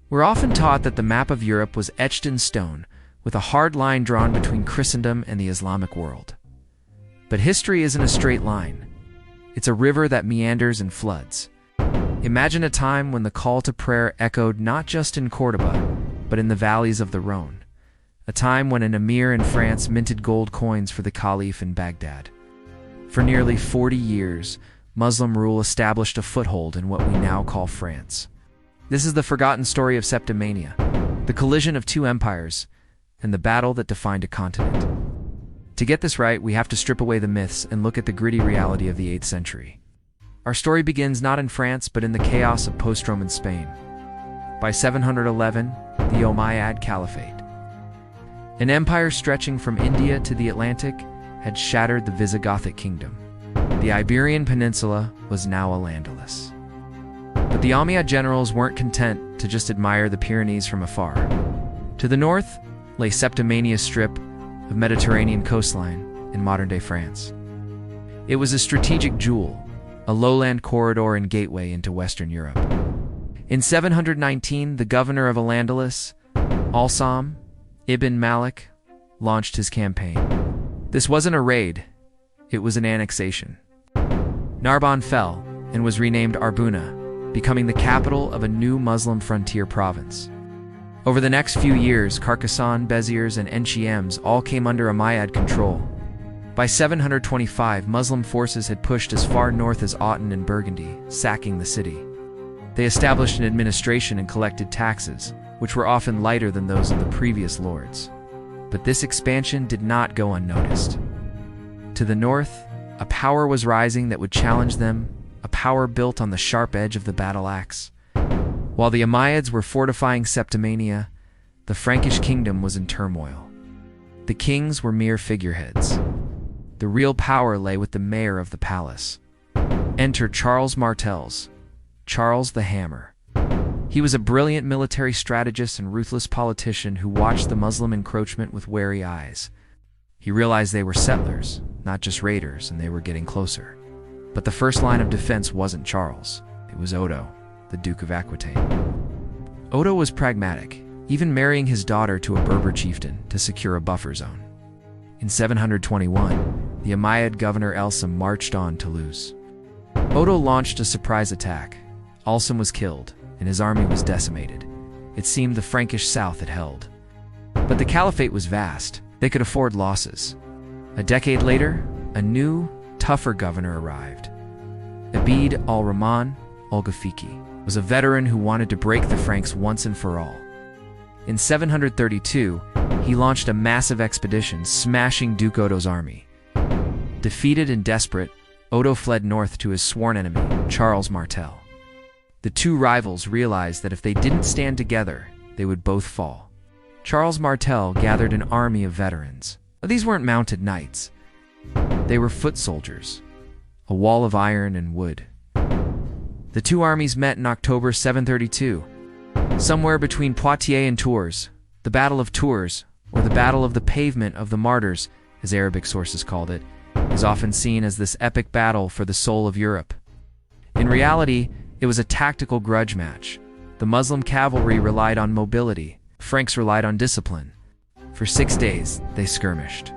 We're often taught that the map of Europe was etched in stone, with a hard line drawn between Christendom and the Islamic world. But history isn't a straight line. It's a river that meanders and floods. Imagine a time when the call to prayer echoed not just in Cordoba, but in the valleys of the Rhône. A time when an emir in France minted gold coins for the Caliph in Baghdad. For nearly 40 years, Muslim rule established a foothold in what we now call France. This is the forgotten story of Septimania, the collision of two empires, and the battle that defined a continent. To get this right, we have to strip away the myths and look at the gritty reality of the 8th century. Our story begins not in France, but in the chaos of post-Roman Spain. By 711, the Umayyad Caliphate, an empire stretching from India to the Atlantic, had shattered the Visigothic kingdom. The Iberian Peninsula was now Al-Andalus. But the Umayyad generals weren't content to just admire the Pyrenees from afar. To the north lay Septimania strip of Mediterranean coastline in modern-day France. It was a strategic jewel, a lowland corridor and gateway into Western Europe. In 719, the governor of Al-Andalus, Al-Sam ibn Malik, launched his campaign. This wasn't a raid, it was an annexation. Narbonne fell and was renamed Arbuna, becoming the capital of a new Muslim frontier province. Over the next few years, Carcassonne, Béziers, and Enchiems all came under Umayyad control. By 725, Muslim forces had pushed as far north as Autun and Burgundy, sacking the city. They established an administration and collected taxes, which were often lighter than those of the previous lords. But this expansion did not go unnoticed. To the north, a power was rising that would challenge them, a power built on the sharp edge of the battle axe. While the Umayyads were fortifying Septimania, the Frankish kingdom was in turmoil. The kings were mere figureheads. The real power lay with the mayor of the palace. Enter Charles Martels, Charles the Hammer. He was a brilliant military strategist and ruthless politician who watched the Muslim encroachment with wary eyes. He realized they were settlers, not just raiders, and they were getting closer. But the first line of defense wasn't Charles. It was Odo, the Duke of Aquitaine. Odo was pragmatic, even marrying his daughter to a Berber chieftain to secure a buffer zone. In 721, the Umayyad governor Al-Sam marched on Toulouse. Odo launched a surprise attack. Al-Sam was killed, and his army was decimated. It seemed the Frankish south had held. But the caliphate was vast. They could afford losses. A decade later, a new, tougher governor arrived. Abd al-Rahman al-Ghafiqi was a veteran who wanted to break the Franks once and for all. In 732, he launched a massive expedition, smashing Duke Odo's army. Defeated and desperate, Odo fled north to his sworn enemy, Charles Martel. The two rivals realized that if they didn't stand together, they would both fall. Charles Martel gathered an army of veterans. These weren't mounted knights. They were foot soldiers, a wall of iron and wood. The two armies met in October 732, somewhere between Poitiers and Tours. The Battle of Tours, or the Battle of the Pavement of the Martyrs, as Arabic sources called it, is often seen as this epic battle for the soul of Europe. In reality, it was a tactical grudge match. The Muslim cavalry relied on mobility. Franks relied on discipline. For 6 days, they skirmished.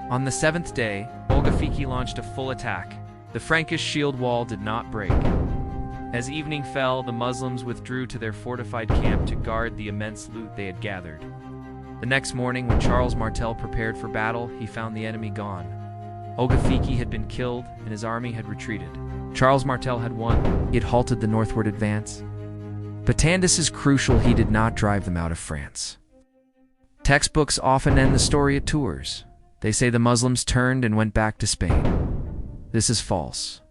On the 7th day, al-Ghafiqi launched a full attack. The Frankish shield wall did not break. As evening fell, the Muslims withdrew to their fortified camp to guard the immense loot they had gathered. The next morning, when Charles Martel prepared for battle, he found the enemy gone. Al-Ghafiqi had been killed, and his army had retreated. Charles Martel had won. He had halted the northward advance. But Tandis is crucial. He did not drive them out of France. Textbooks often end the story at Tours. They say the Muslims turned and went back to Spain. This is false.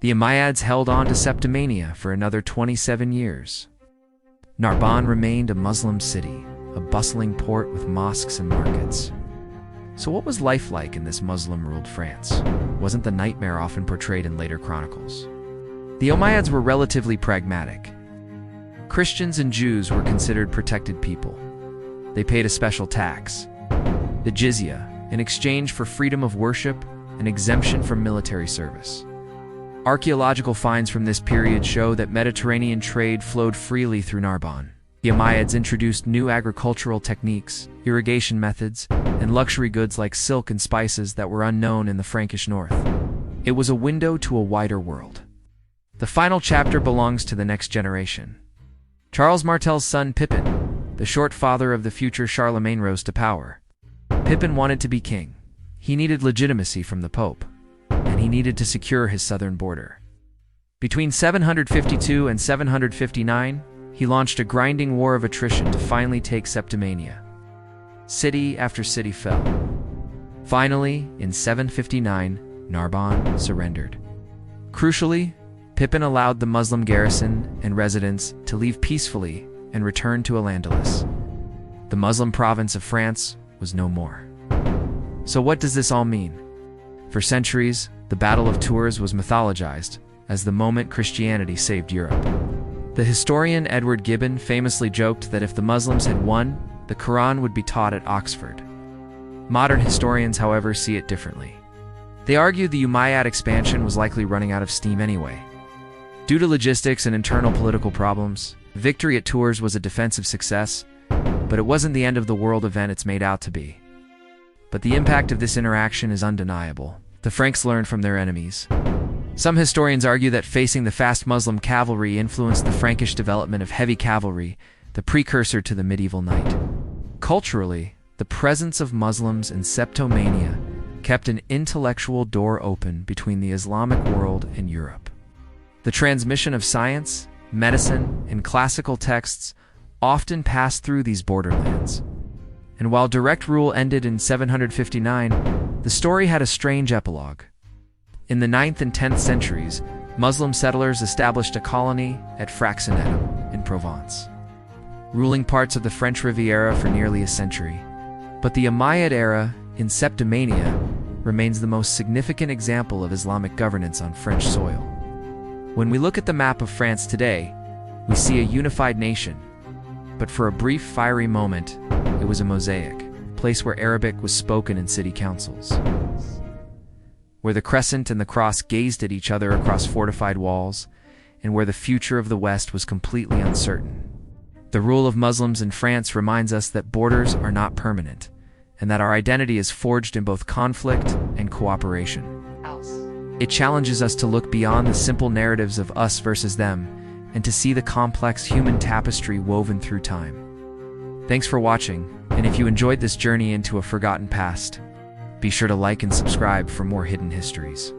The Umayyads held on to Septimania for another 27 years. Narbonne remained a Muslim city, a bustling port with mosques and markets. So what was life like in this Muslim-ruled France? Wasn't the nightmare often portrayed in later chronicles? The Umayyads were relatively pragmatic. Christians and Jews were considered protected people. They paid a special tax, the jizya, in exchange for freedom of worship and exemption from military service. Archaeological finds from this period show that Mediterranean trade flowed freely through Narbonne. The Umayyads introduced new agricultural techniques, irrigation methods, and luxury goods like silk and spices that were unknown in the Frankish north. It was a window to a wider world. The final chapter belongs to the next generation. Charles Martel's son Pippin, the short father of the future Charlemagne, rose to power. Pippin wanted to be king. He needed legitimacy from the Pope, and he needed to secure his southern border. Between 752 and 759, he launched a grinding war of attrition to finally take Septimania. City after city fell. Finally, in 759, Narbonne surrendered. Crucially, Pippin allowed the Muslim garrison and residents to leave peacefully and return to Al-Andalus. The Muslim province of France was no more. So what does this all mean? For centuries, the Battle of Tours was mythologized as the moment Christianity saved Europe. The historian Edward Gibbon famously joked that if the Muslims had won, the Quran would be taught at Oxford. Modern historians, however, see it differently. They argue the Umayyad expansion was likely running out of steam anyway. Due to logistics and internal political problems, victory at Tours was a defensive success, but it wasn't the end of the world event it's made out to be. But the impact of this interaction is undeniable. The Franks learned from their enemies. Some historians argue that facing the fast Muslim cavalry influenced the Frankish development of heavy cavalry, the precursor to the medieval knight. Culturally, the presence of Muslims in Septimania kept an intellectual door open between the Islamic world and Europe. The transmission of science, medicine, and classical texts often passed through these borderlands. And while direct rule ended in 759, the story had a strange epilogue. In the 9th and 10th centuries, Muslim settlers established a colony at Frankishhistory in Provence, ruling parts of the French Riviera for nearly a century. But the Umayyad era in Septimania remains the most significant example of Islamic governance on French soil. When we look at the map of France today, we see a unified nation. But for a brief, fiery moment, it was a mosaic, a place where Arabic was spoken in city councils, where the crescent and the cross gazed at each other across fortified walls, and where the future of the West was completely uncertain. The rule of Muslims in France reminds us that borders are not permanent, and that our identity is forged in both conflict and cooperation. It challenges us to look beyond the simple narratives of us versus them, and to see the complex human tapestry woven through time. Thanks for watching, and if you enjoyed this journey into a forgotten past, be sure to like and subscribe for more hidden histories.